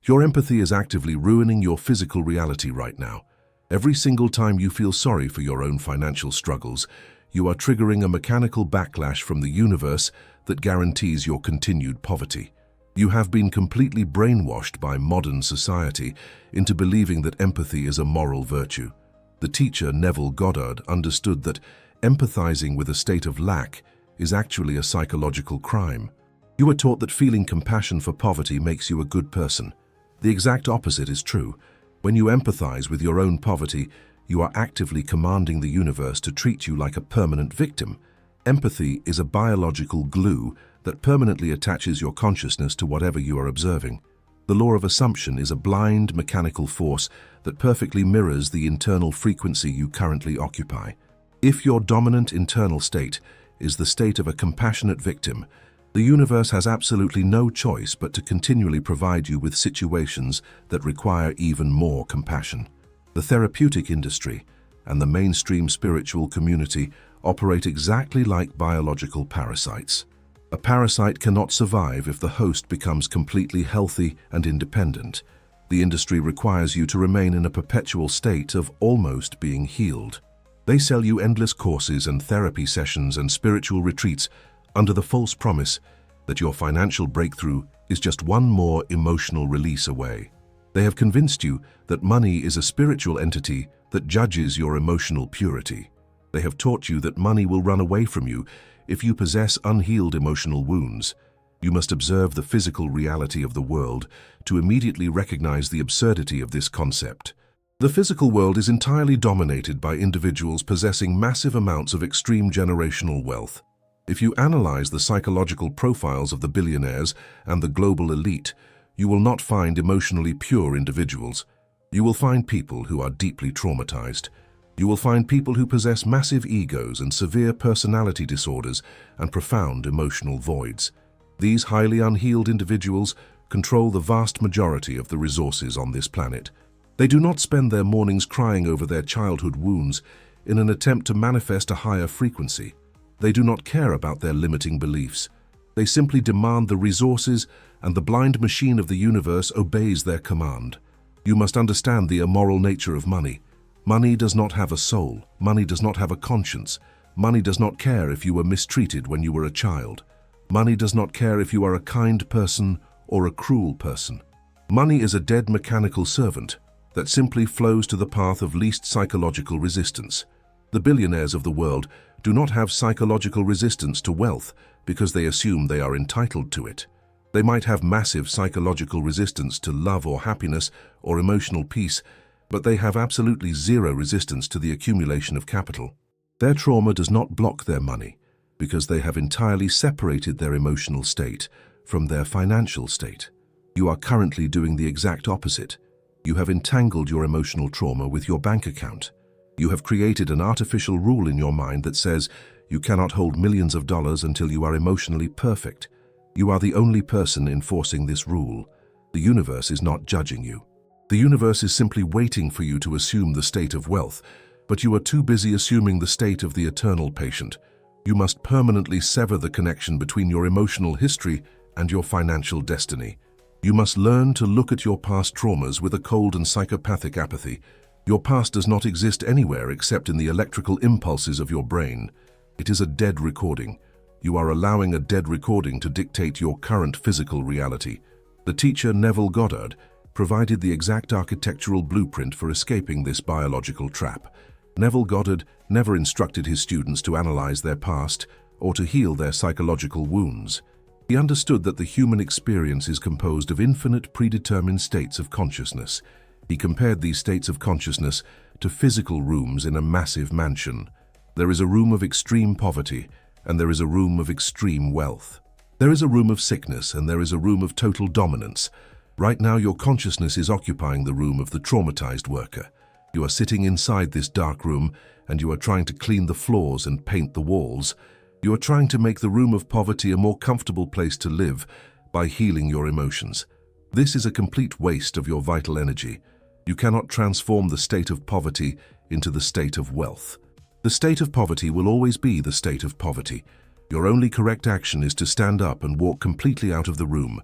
Your empathy is actively ruining your physical reality right now. Every single time you feel sorry for your own financial struggles, you are triggering a mechanical backlash from the universe that guarantees your continued poverty. You have been completely brainwashed by modern society into believing that empathy is a moral virtue. The teacher Neville Goddard understood that empathizing with a state of lack is actually a psychological crime. You are taught that feeling compassion for poverty makes you a good person. The exact opposite is true. When you empathize with your own poverty, you are actively commanding the universe to treat you like a permanent victim. Empathy is a biological glue that permanently attaches your consciousness to whatever you are observing. The law of assumption is a blind, mechanical force that perfectly mirrors the internal frequency you currently occupy. If your dominant internal state is the state of a compassionate victim, the universe has absolutely no choice but to continually provide you with situations that require even more compassion. The therapeutic industry and the mainstream spiritual community operate exactly like biological parasites. A parasite cannot survive if the host becomes completely healthy and independent. The industry requires you to remain in a perpetual state of almost being healed. They sell you endless courses and therapy sessions and spiritual retreats under the false promise that your financial breakthrough is just one more emotional release away. They have convinced you that money is a spiritual entity that judges your emotional purity. They have taught you that money will run away from you if you possess unhealed emotional wounds. You must observe the physical reality of the world to immediately recognize the absurdity of this concept. The physical world is entirely dominated by individuals possessing massive amounts of extreme generational wealth. If you analyze the psychological profiles of the billionaires and the global elite, you will not find emotionally pure individuals. You will find people who are deeply traumatized. You will find people who possess massive egos and severe personality disorders and profound emotional voids. These highly unhealed individuals control the vast majority of the resources on this planet. They do not spend their mornings crying over their childhood wounds in an attempt to manifest a higher frequency. They do not care about their limiting beliefs. They simply demand the resources, and the blind machine of the universe obeys their command. You must understand the immoral nature of money. Money does not have a soul. Money does not have a conscience. Money does not care if you were mistreated when you were a child. Money does not care if you are a kind person or a cruel person. Money is a dead mechanical servant that simply flows to the path of least psychological resistance. The billionaires of the world do not have psychological resistance to wealth because they assume they are entitled to it. They might have massive psychological resistance to love or happiness or emotional peace, but they have absolutely zero resistance to the accumulation of capital. Their trauma does not block their money because they have entirely separated their emotional state from their financial state. You are currently doing the exact opposite. You have entangled your emotional trauma with your bank account. You have created an artificial rule in your mind that says you cannot hold millions of dollars until you are emotionally perfect. You are the only person enforcing this rule. The universe is not judging you. The universe is simply waiting for you to assume the state of wealth, but you are too busy assuming the state of the eternal patient. You must permanently sever the connection between your emotional history and your financial destiny. You must learn to look at your past traumas with a cold and psychopathic apathy. Your past does not exist anywhere except in the electrical impulses of your brain. It is a dead recording. You are allowing a dead recording to dictate your current physical reality. The teacher Neville Goddard provided the exact architectural blueprint for escaping this biological trap. Neville Goddard never instructed his students to analyze their past or to heal their psychological wounds. He understood that the human experience is composed of infinite predetermined states of consciousness. He compared these states of consciousness to physical rooms in a massive mansion. There is a room of extreme poverty, and there is a room of extreme wealth. There is a room of sickness, and there is a room of total dominance. Right now, your consciousness is occupying the room of the traumatized worker. You are sitting inside this dark room, and you are trying to clean the floors and paint the walls. You are trying to make the room of poverty a more comfortable place to live by healing your emotions. This is a complete waste of your vital energy. You cannot transform the state of poverty into the state of wealth. The state of poverty will always be the state of poverty. Your only correct action is to stand up and walk completely out of the room.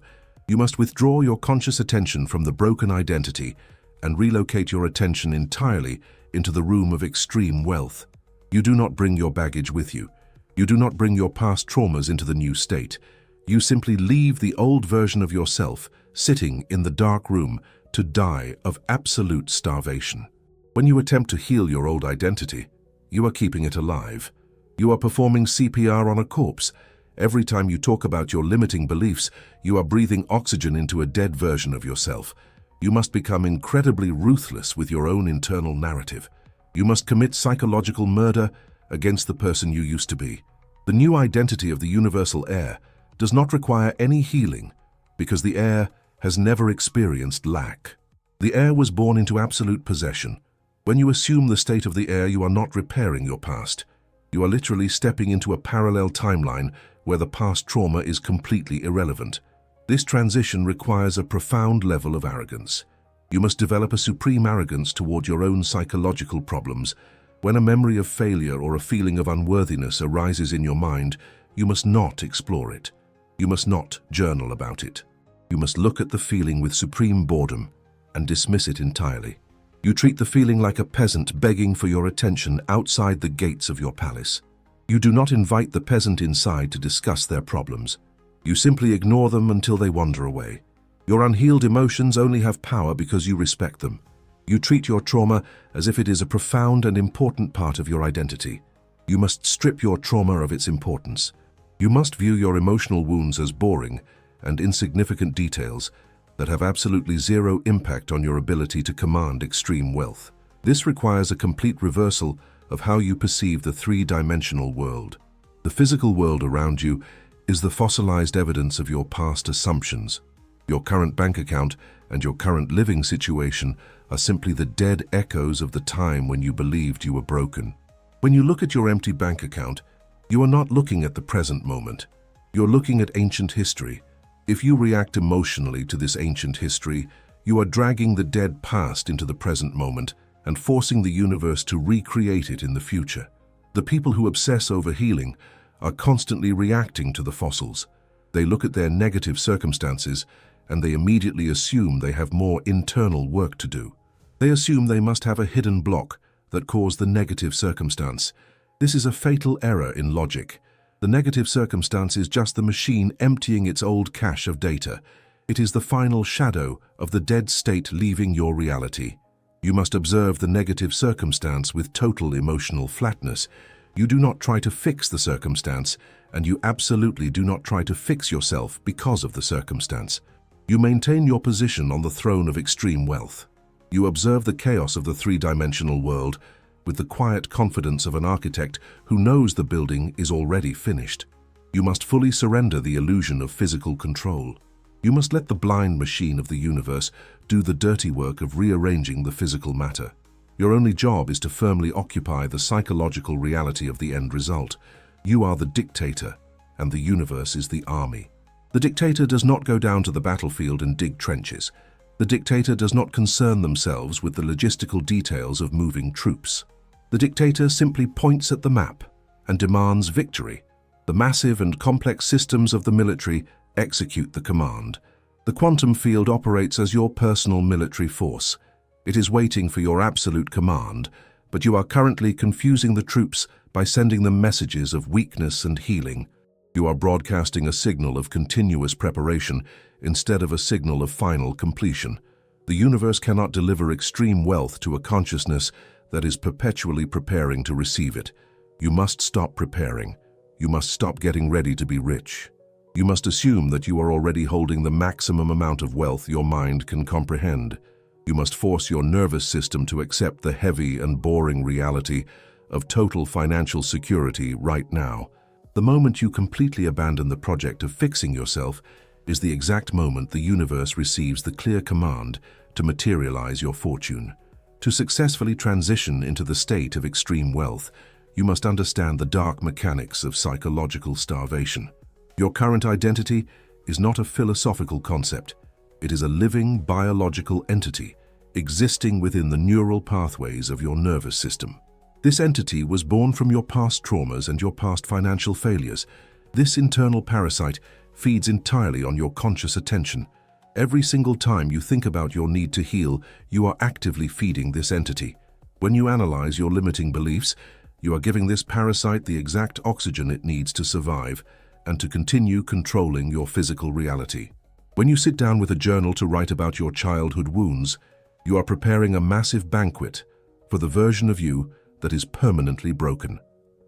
You must withdraw your conscious attention from the broken identity and relocate your attention entirely into the room of extreme wealth. You do not bring your baggage with you. You do not bring your past traumas into the new state. You simply leave the old version of yourself sitting in the dark room to die of absolute starvation. When you attempt to heal your old identity, you are keeping it alive. You are performing CPR on a corpse. Every time you talk about your limiting beliefs, you are breathing oxygen into a dead version of yourself. You must become incredibly ruthless with your own internal narrative. You must commit psychological murder against the person you used to be. The new identity of the universal heir does not require any healing because the heir has never experienced lack. The heir was born into absolute possession. When you assume the state of the heir, you are not repairing your past. You are literally stepping into a parallel timeline where the past trauma is completely irrelevant. This transition requires a profound level of arrogance. You must develop a supreme arrogance toward your own psychological problems. When a memory of failure or a feeling of unworthiness arises in your mind, you must not explore it. You must not journal about it. You must look at the feeling with supreme boredom and dismiss it entirely. You treat the feeling like a peasant begging for your attention outside the gates of your palace. You do not invite the peasant inside to discuss their problems. You simply ignore them until they wander away. Your unhealed emotions only have power because you respect them. You treat your trauma as if it is a profound and important part of your identity. You must strip your trauma of its importance. You must view your emotional wounds as boring and insignificant details that have absolutely zero impact on your ability to command extreme wealth. This requires a complete reversal of how you perceive the three-dimensional world. The physical world around you is the fossilized evidence of your past assumptions. Your current bank account and your current living situation are simply the dead echoes of the time when you believed you were broken. When you look at your empty bank account, you are not looking at the present moment. You're looking at ancient history. If you react emotionally to this ancient history, you are dragging the dead past into the present moment and forcing the universe to recreate it in the future. The people who obsess over healing are constantly reacting to the fossils. They look at their negative circumstances and they immediately assume they have more internal work to do. They assume they must have a hidden block that caused the negative circumstance. This is a fatal error in logic. The negative circumstance is just the machine emptying its old cache of data. It is the final shadow of the dead state leaving your reality. You must observe the negative circumstance with total emotional flatness. You do not try to fix the circumstance, and you absolutely do not try to fix yourself because of the circumstance. You maintain your position on the throne of extreme wealth. You observe the chaos of the three-dimensional world with the quiet confidence of an architect who knows the building is already finished. You must fully surrender the illusion of physical control. You must let the blind machine of the universe do the dirty work of rearranging the physical matter. Your only job is to firmly occupy the psychological reality of the end result. You are the dictator, and the universe is the army. The dictator does not go down to the battlefield and dig trenches. The dictator does not concern themselves with the logistical details of moving troops. The dictator simply points at the map and demands victory. The massive and complex systems of the military execute the command. The quantum field operates as your personal military force. It is waiting for your absolute command, but you are currently confusing the troops by sending them messages of weakness and healing. You are broadcasting a signal of continuous preparation instead of a signal of final completion. The universe cannot deliver extreme wealth to a consciousness that is perpetually preparing to receive it. You must stop preparing. You must stop getting ready to be rich. You must assume that you are already holding the maximum amount of wealth your mind can comprehend. You must force your nervous system to accept the heavy and boring reality of total financial security right now. The moment you completely abandon the project of fixing yourself is the exact moment the universe receives the clear command to materialize your fortune. To successfully transition into the state of extreme wealth, you must understand the dark mechanics of psychological starvation. Your current identity is not a philosophical concept. It is a living biological entity existing within the neural pathways of your nervous system. This entity was born from your past traumas and your past financial failures. This internal parasite feeds entirely on your conscious attention. Every single time you think about your need to heal, you are actively feeding this entity. When you analyze your limiting beliefs, you are giving this parasite the exact oxygen it needs to survive and to continue controlling your physical reality. When you sit down with a journal to write about your childhood wounds, you are preparing a massive banquet for the version of you that is permanently broken.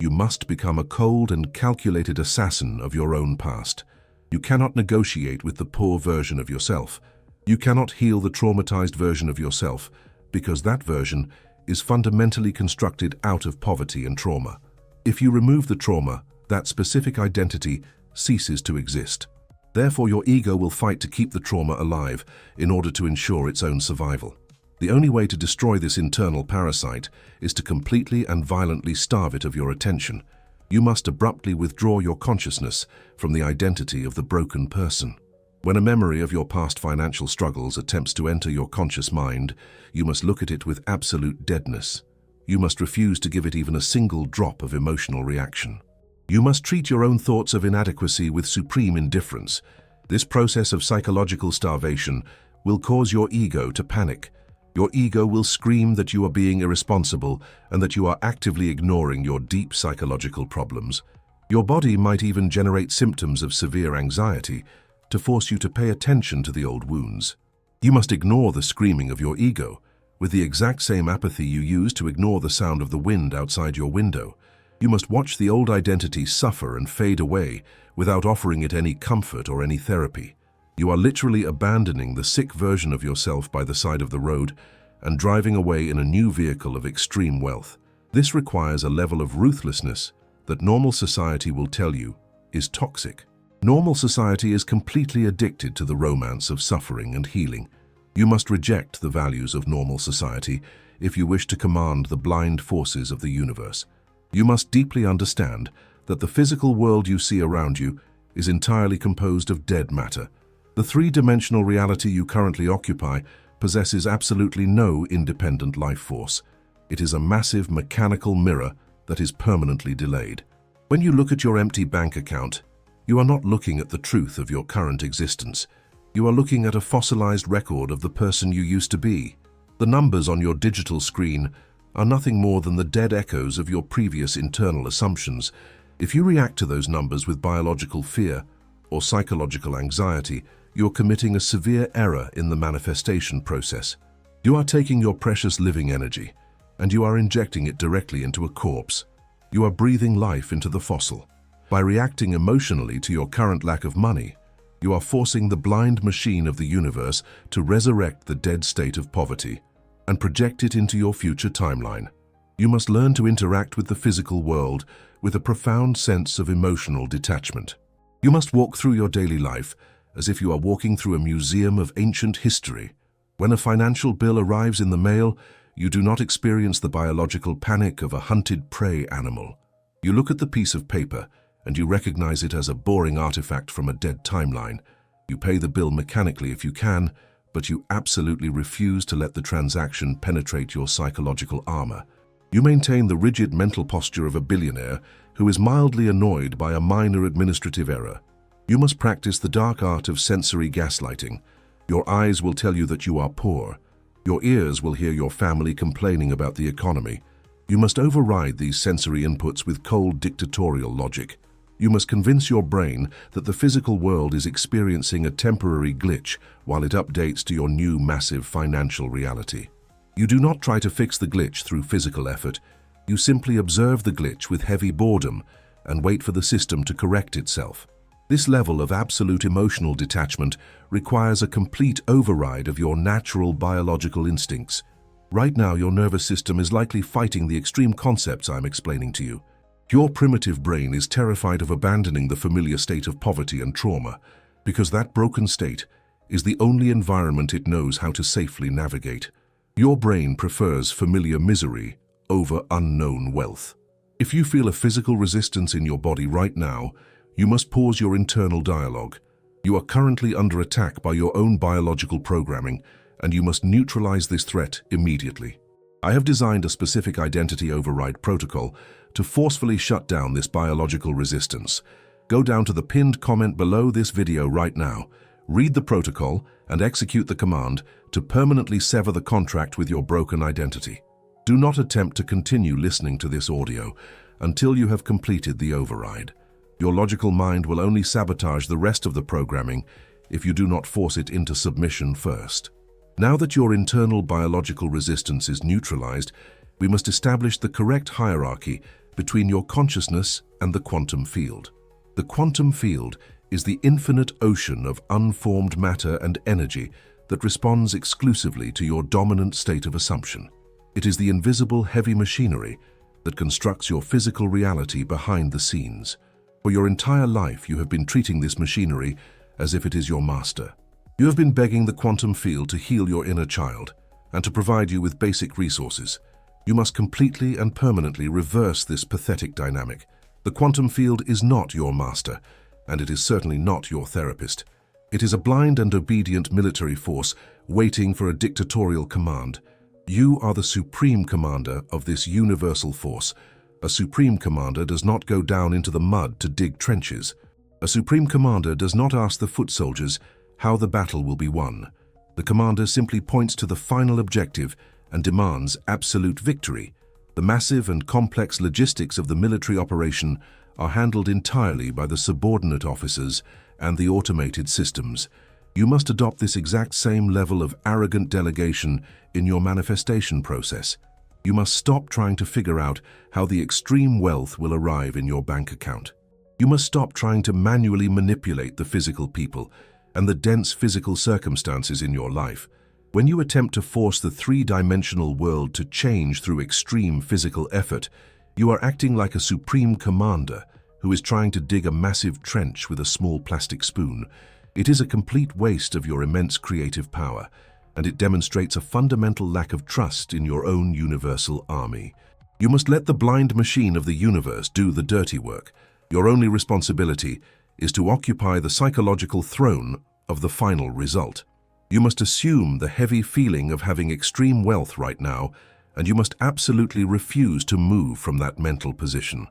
You must become a cold and calculated assassin of your own past. You cannot negotiate with the poor version of yourself. You cannot heal the traumatized version of yourself because that version is fundamentally constructed out of poverty and trauma. If you remove the trauma, that specific identity ceases to exist. Therefore, your ego will fight to keep the trauma alive in order to ensure its own survival. The only way to destroy this internal parasite is to completely and violently starve it of your attention. You must abruptly withdraw your consciousness from the identity of the broken person. When a memory of your past financial struggles attempts to enter your conscious mind, you must look at it with absolute deadness. You must refuse to give it even a single drop of emotional reaction. You must treat your own thoughts of inadequacy with supreme indifference. This process of psychological starvation will cause your ego to panic. Your ego will scream that you are being irresponsible and that you are actively ignoring your deep psychological problems. Your body might even generate symptoms of severe anxiety to force you to pay attention to the old wounds. You must ignore the screaming of your ego with the exact same apathy you use to ignore the sound of the wind outside your window. You must watch the old identity suffer and fade away without offering it any comfort or any therapy. You are literally abandoning the sick version of yourself by the side of the road and driving away in a new vehicle of extreme wealth. This requires a level of ruthlessness that normal society will tell you is toxic. Normal society is completely addicted to the romance of suffering and healing. You must reject the values of normal society if you wish to command the blind forces of the universe. You must deeply understand that the physical world you see around you is entirely composed of dead matter. The three-dimensional reality you currently occupy possesses absolutely no independent life force. It is a massive mechanical mirror that is permanently delayed. When you look at your empty bank account, you are not looking at the truth of your current existence. You are looking at a fossilized record of the person you used to be. The numbers on your digital screen are nothing more than the dead echoes of your previous internal assumptions. If you react to those numbers with biological fear or psychological anxiety, you're committing a severe error in the manifestation process. You are taking your precious living energy and you are injecting it directly into a corpse. You are breathing life into the fossil. By reacting emotionally to your current lack of money, you are forcing the blind machine of the universe to resurrect the dead state of poverty and project it into your future timeline. You must learn to interact with the physical world with a profound sense of emotional detachment. You must walk through your daily life as if you are walking through a museum of ancient history. When a financial bill arrives in the mail, you do not experience the biological panic of a hunted prey animal. You look at the piece of paper and you recognize it as a boring artifact from a dead timeline. You pay the bill mechanically if you can, but you absolutely refuse to let the transaction penetrate your psychological armor. You maintain the rigid mental posture of a billionaire who is mildly annoyed by a minor administrative error. You must practice the dark art of sensory gaslighting. Your eyes will tell you that you are poor. Your ears will hear your family complaining about the economy. You must override these sensory inputs with cold dictatorial logic. You must convince your brain that the physical world is experiencing a temporary glitch while it updates to your new massive financial reality. You do not try to fix the glitch through physical effort. You simply observe the glitch with heavy boredom and wait for the system to correct itself. This level of absolute emotional detachment requires a complete override of your natural biological instincts. Right now, your nervous system is likely fighting the extreme concepts I'm explaining to you. Your primitive brain is terrified of abandoning the familiar state of poverty and trauma because that broken state is the only environment it knows how to safely navigate. Your brain prefers familiar misery over unknown wealth. If you feel a physical resistance in your body right now, you must pause your internal dialogue. You are currently under attack by your own biological programming, and you must neutralize this threat immediately. I have designed a specific identity override protocol to forcefully shut down this biological resistance. Go down to the pinned comment below this video right now, read the protocol, and execute the command to permanently sever the contract with your broken identity. Do not attempt to continue listening to this audio until you have completed the override. Your logical mind will only sabotage the rest of the programming if you do not force it into submission first. Now that your internal biological resistance is neutralized, we must establish the correct hierarchy between your consciousness and the quantum field. The quantum field is the infinite ocean of unformed matter and energy that responds exclusively to your dominant state of assumption. It is the invisible heavy machinery that constructs your physical reality behind the scenes. For your entire life, you have been treating this machinery as if it is your master. You have been begging the quantum field to heal your inner child and to provide you with basic resources. You must completely and permanently reverse this pathetic dynamic. The quantum field is not your master, and it is certainly not your therapist. It is a blind and obedient military force waiting for a dictatorial command. You are the supreme commander of this universal force. A supreme commander does not go down into the mud to dig trenches. A supreme commander does not ask the foot soldiers how the battle will be won. The commander simply points to the final objective and demands absolute victory. The massive and complex logistics of the military operation are handled entirely by the subordinate officers and the automated systems. You must adopt this exact same level of arrogant delegation in your manifestation process. You must stop trying to figure out how the extreme wealth will arrive in your bank account. You must stop trying to manually manipulate the physical people and the dense physical circumstances in your life. When you attempt to force the three-dimensional world to change through extreme physical effort, you are acting like a supreme commander who is trying to dig a massive trench with a small plastic spoon. It is a complete waste of your immense creative power, and it demonstrates a fundamental lack of trust in your own universal army. You must let the blind machine of the universe do the dirty work. Your only responsibility is to occupy the psychological throne of the final result. You must assume the heavy feeling of having extreme wealth right now, and you must absolutely refuse to move from that mental position.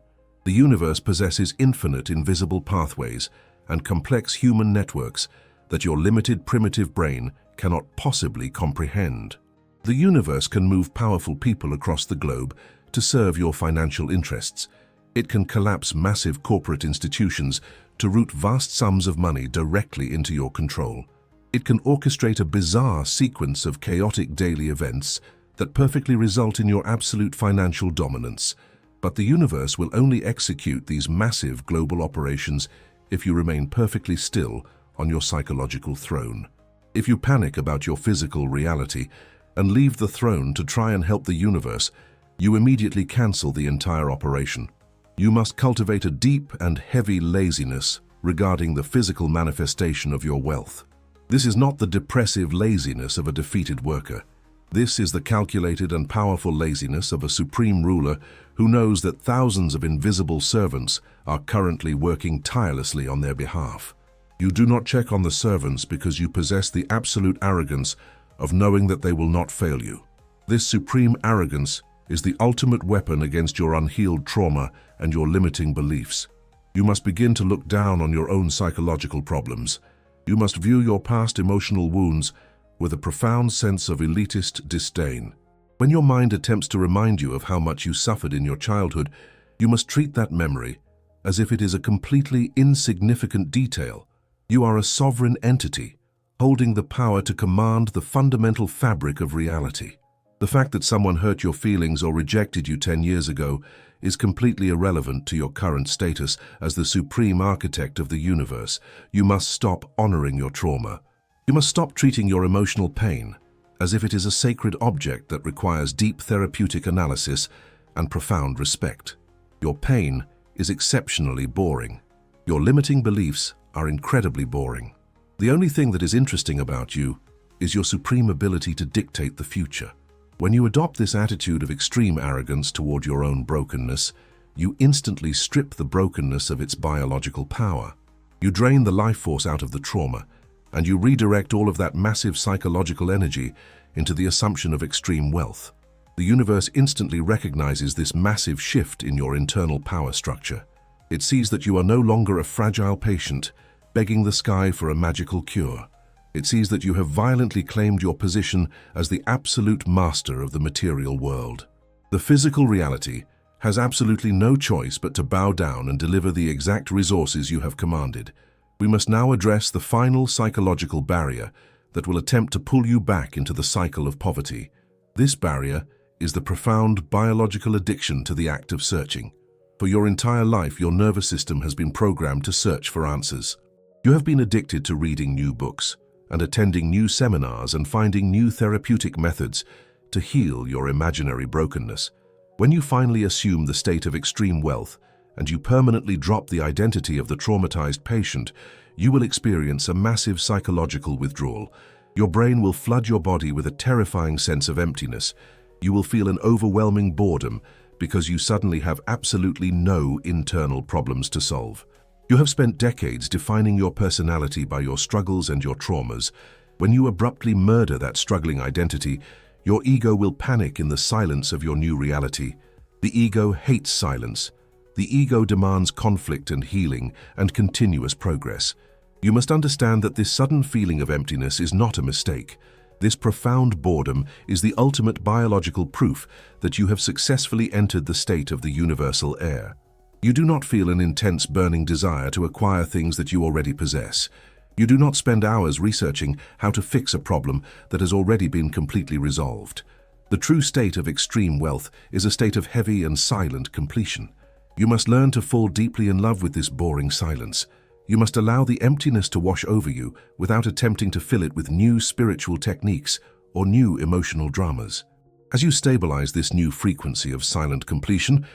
The universe possesses infinite invisible pathways and complex human networks that your limited primitive brain cannot possibly comprehend. The universe can move powerful people across the globe to serve your financial interests. It can collapse massive corporate institutions to route vast sums of money directly into your control. It can orchestrate a bizarre sequence of chaotic daily events that perfectly result in your absolute financial dominance. But the universe will only execute these massive global operations if you remain perfectly still on your psychological throne. If you panic about your physical reality and leave the throne to try and help the universe, you immediately cancel the entire operation. You must cultivate a deep and heavy laziness regarding the physical manifestation of your wealth. This is not the depressive laziness of a defeated worker. This is the calculated and powerful laziness of a supreme ruler who knows that thousands of invisible servants are currently working tirelessly on their behalf. You do not check on the servants because you possess the absolute arrogance of knowing that they will not fail you. This supreme arrogance is the ultimate weapon against your unhealed trauma and your limiting beliefs. You must begin to look down on your own psychological problems. You must view your past emotional wounds with a profound sense of elitist disdain. When your mind attempts to remind you of how much you suffered in your childhood, you must treat that memory as if it is a completely insignificant detail. You are a sovereign entity, holding the power to command the fundamental fabric of reality. The fact that someone hurt your feelings or rejected you 10 years ago is completely irrelevant to your current status as the supreme architect of the universe. You must stop honoring your trauma. You must stop treating your emotional pain as if it is a sacred object that requires deep therapeutic analysis and profound respect. Your pain is exceptionally boring. Your limiting beliefs are incredibly boring. The only thing that is interesting about you is your supreme ability to dictate the future. When you adopt this attitude of extreme arrogance toward your own brokenness, you instantly strip the brokenness of its biological power. You drain the life force out of the trauma, and you redirect all of that massive psychological energy into the assumption of extreme wealth. The universe instantly recognizes this massive shift in your internal power structure. It sees that you are no longer a fragile patient, begging the sky for a magical cure. It sees that you have violently claimed your position as the absolute master of the material world. The physical reality has absolutely no choice but to bow down and deliver the exact resources you have commanded. We must now address the final psychological barrier that will attempt to pull you back into the cycle of poverty. This barrier is the profound biological addiction to the act of searching. For your entire life, your nervous system has been programmed to search for answers. You have been addicted to reading new books and attending new seminars and finding new therapeutic methods to heal your imaginary brokenness. When you finally assume the state of extreme wealth and you permanently drop the identity of the traumatized patient, you will experience a massive psychological withdrawal. Your brain will flood your body with a terrifying sense of emptiness. You will feel an overwhelming boredom because you suddenly have absolutely no internal problems to solve. You have spent decades defining your personality by your struggles and your traumas. When you abruptly murder that struggling identity, your ego will panic in the silence of your new reality. The ego hates silence. The ego demands conflict and healing and continuous progress. You must understand that this sudden feeling of emptiness is not a mistake. This profound boredom is the ultimate biological proof that you have successfully entered the state of the universal heir. You do not feel an intense burning desire to acquire things that you already possess. You do not spend hours researching how to fix a problem that has already been completely resolved. The true state of extreme wealth is a state of heavy and silent completion. You must learn to fall deeply in love with this boring silence. You must allow the emptiness to wash over you without attempting to fill it with new spiritual techniques or new emotional dramas. As you stabilize this new frequency of silent completion,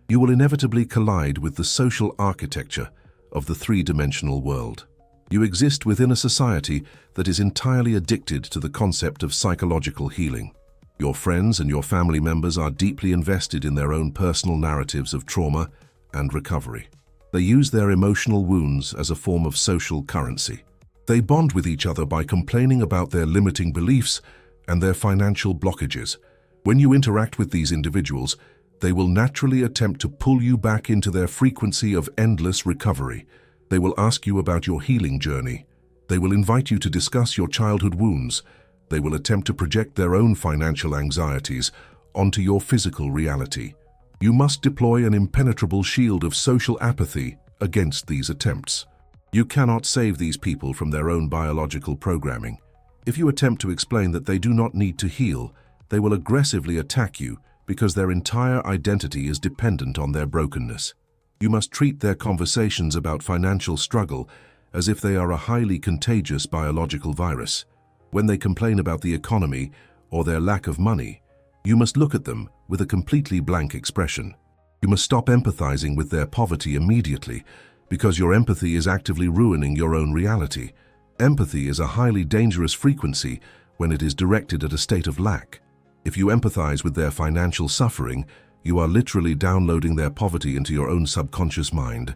you will inevitably collide with the social architecture of the three-dimensional world. You exist within a society that is entirely addicted to the concept of psychological healing. Your friends and your family members are deeply invested in their own personal narratives of trauma and recovery. They use their emotional wounds as a form of social currency. They bond with each other by complaining about their limiting beliefs and their financial blockages. When you interact with these individuals, they will naturally attempt to pull you back into their frequency of endless recovery. They will ask you about your healing journey. They will invite you to discuss your childhood wounds. They will attempt to project their own financial anxieties onto your physical reality. You must deploy an impenetrable shield of social apathy against these attempts. You cannot save these people from their own biological programming. If you attempt to explain that they do not need to heal, they will aggressively attack you because their entire identity is dependent on their brokenness. You must treat their conversations about financial struggle as if they are a highly contagious biological virus. When they complain about the economy or their lack of money, you must look at them with a completely blank expression. You must stop empathizing with their poverty immediately because your empathy is actively ruining your own reality. Empathy is a highly dangerous frequency when it is directed at a state of lack. If you empathize with their financial suffering, you are literally downloading their poverty into your own subconscious mind.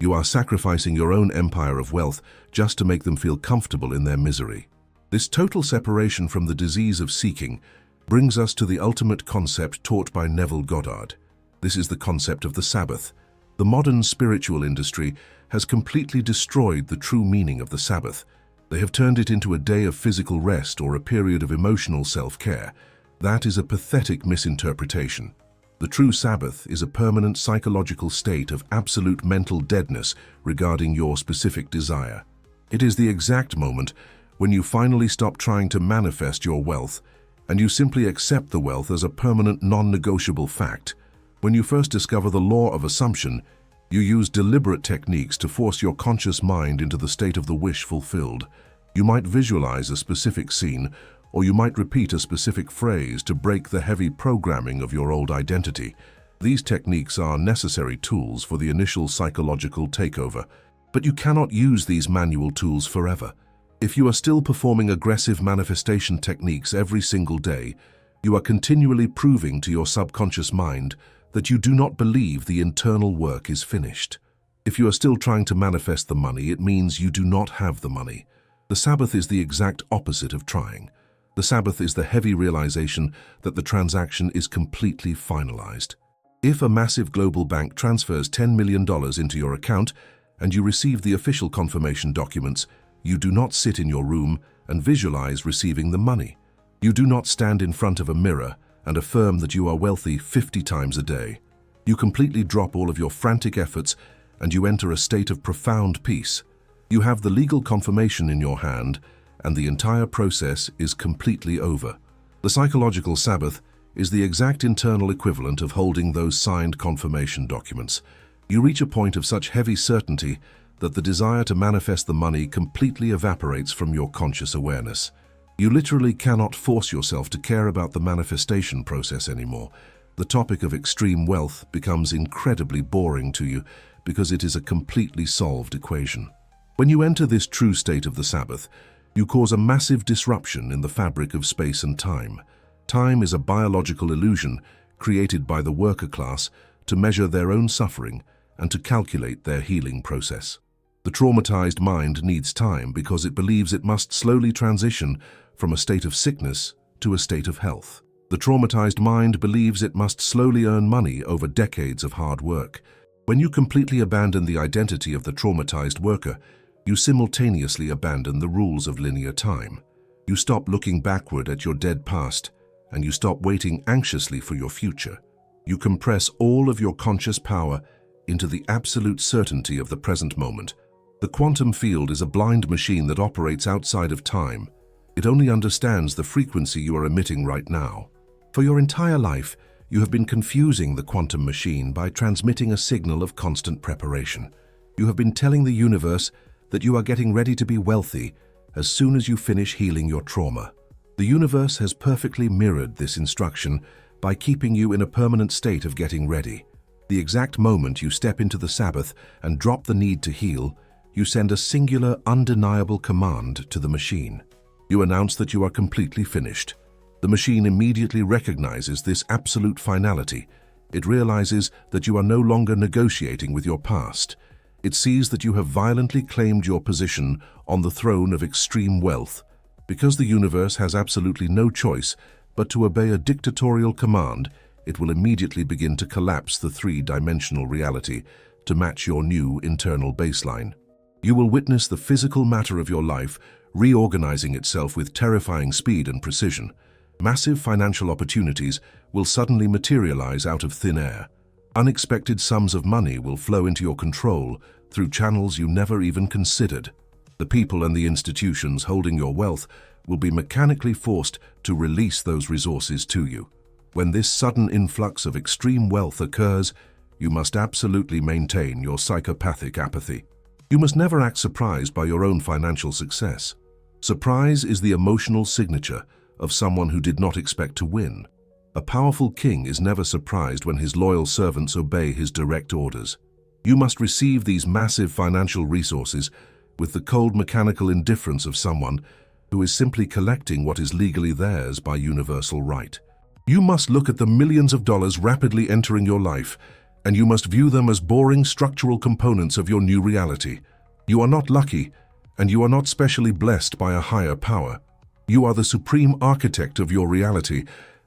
You are sacrificing your own empire of wealth just to make them feel comfortable in their misery. This total separation from the disease of seeking brings us to the ultimate concept taught by Neville Goddard. This is the concept of the Sabbath. The modern spiritual industry has completely destroyed the true meaning of the Sabbath. They have turned it into a day of physical rest or a period of emotional self-care. That is a pathetic misinterpretation. The true Sabbath is a permanent psychological state of absolute mental deadness regarding your specific desire. It is the exact moment when you finally stop trying to manifest your wealth and you simply accept the wealth as a permanent non-negotiable fact. When you first discover the law of assumption, you use deliberate techniques to force your conscious mind into the state of the wish fulfilled. You might visualize a specific scene, or you might repeat a specific phrase to break the heavy programming of your old identity. These techniques are necessary tools for the initial psychological takeover, but you cannot use these manual tools forever. If you are still performing aggressive manifestation techniques every single day, you are continually proving to your subconscious mind that you do not believe the internal work is finished. If you are still trying to manifest the money, it means you do not have the money. The Sabbath is the exact opposite of trying. The Sabbath is the heavy realization that the transaction is completely finalized. If a massive global bank transfers $10 million into your account and you receive the official confirmation documents, you do not sit in your room and visualize receiving the money. You do not stand in front of a mirror and affirm that you are wealthy 50 times a day. You completely drop all of your frantic efforts and you enter a state of profound peace. You have the legal confirmation in your hand and the entire process is completely over. The psychological Sabbath is the exact internal equivalent of holding those signed confirmation documents. You reach a point of such heavy certainty that the desire to manifest the money completely evaporates from your conscious awareness. You literally cannot force yourself to care about the manifestation process anymore. The topic of extreme wealth becomes incredibly boring to you because it is a completely solved equation. When you enter this true state of the Sabbath, you cause a massive disruption in the fabric of space and time. Time is a biological illusion created by the worker class to measure their own suffering and to calculate their healing process. The traumatized mind needs time because it believes it must slowly transition from a state of sickness to a state of health. The traumatized mind believes it must slowly earn money over decades of hard work. When you completely abandon the identity of the traumatized worker, you simultaneously abandon the rules of linear time. You stop looking backward at your dead past, and you stop waiting anxiously for your future. You compress all of your conscious power into the absolute certainty of the present moment. The quantum field is a blind machine that operates outside of time. It only understands the frequency you are emitting right now. For your entire life, you have been confusing the quantum machine by transmitting a signal of constant preparation. You have been telling the universe that you are getting ready to be wealthy as soon as you finish healing your trauma. The universe has perfectly mirrored this instruction by keeping you in a permanent state of getting ready. The exact moment you step into the Sabbath and drop the need to heal, you send a singular, undeniable command to the machine. You announce that you are completely finished. The machine immediately recognizes this absolute finality. It realizes that you are no longer negotiating with your past. It sees that you have violently claimed your position on the throne of extreme wealth. Because the universe has absolutely no choice but to obey a dictatorial command, it will immediately begin to collapse the three-dimensional reality to match your new internal baseline. You will witness the physical matter of your life reorganizing itself with terrifying speed and precision. Massive financial opportunities will suddenly materialize out of thin air. Unexpected sums of money will flow into your control through channels you never even considered. The people and the institutions holding your wealth will be mechanically forced to release those resources to you. When this sudden influx of extreme wealth occurs, you must absolutely maintain your psychopathic apathy. You must never act surprised by your own financial success. Surprise is the emotional signature of someone who did not expect to win. A powerful king is never surprised when his loyal servants obey his direct orders. You must receive these massive financial resources with the cold mechanical indifference of someone who is simply collecting what is legally theirs by universal right. You must look at the millions of dollars rapidly entering your life, and you must view them as boring structural components of your new reality. You are not lucky, and you are not specially blessed by a higher power. You are the supreme architect of your reality,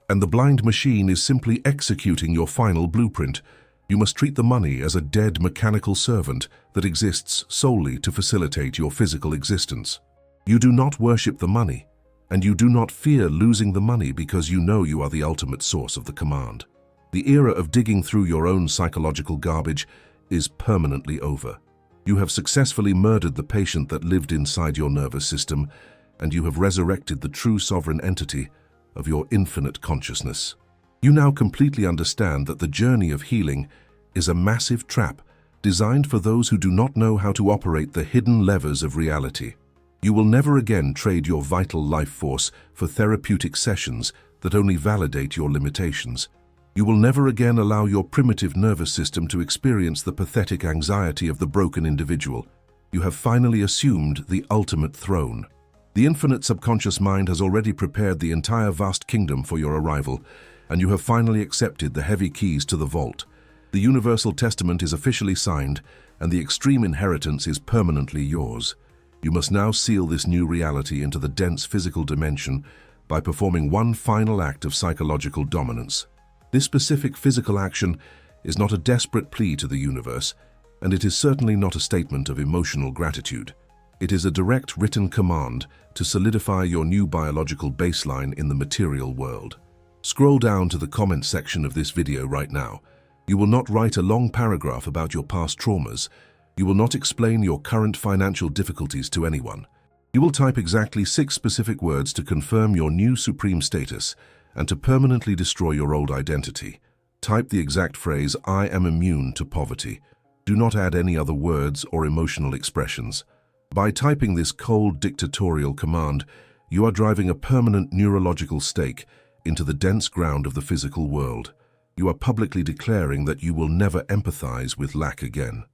and the blind machine is simply executing your final blueprint. You must treat the money as a dead mechanical servant that exists solely to facilitate your physical existence. You do not worship the money, and you do not fear losing the money because you know you are the ultimate source of the command. The era of digging through your own psychological garbage is permanently over. You have successfully murdered the patient that lived inside your nervous system, and you have resurrected the true sovereign entity of your infinite consciousness. You now completely understand that the journey of healing is a massive trap designed for those who do not know how to operate the hidden levers of reality. You will never again trade your vital life force for therapeutic sessions that only validate your limitations. You will never again allow your primitive nervous system to experience the pathetic anxiety of the broken individual. You have finally assumed the ultimate throne. The infinite subconscious mind has already prepared the entire vast kingdom for your arrival, and you have finally accepted the heavy keys to the vault. The universal testament is officially signed, and the extreme inheritance is permanently yours. You must now seal this new reality into the dense physical dimension by performing one final act of psychological dominance. This specific physical action is not a desperate plea to the universe, and it is certainly not a statement of emotional gratitude. It is a direct written command to solidify your new biological baseline in the material world. Scroll down to the comment section of this video right now. You will not write a long paragraph about your past traumas. You will not explain your current financial difficulties to anyone. You will type exactly 6 specific words to confirm your new supreme status and to permanently destroy your old identity. Type the exact phrase, "I am immune to poverty." Do not add any other words or emotional expressions. By typing this cold, dictatorial command, you are driving a permanent neurological stake into the dense ground of the physical world. You are publicly declaring that you will never empathize with lack again.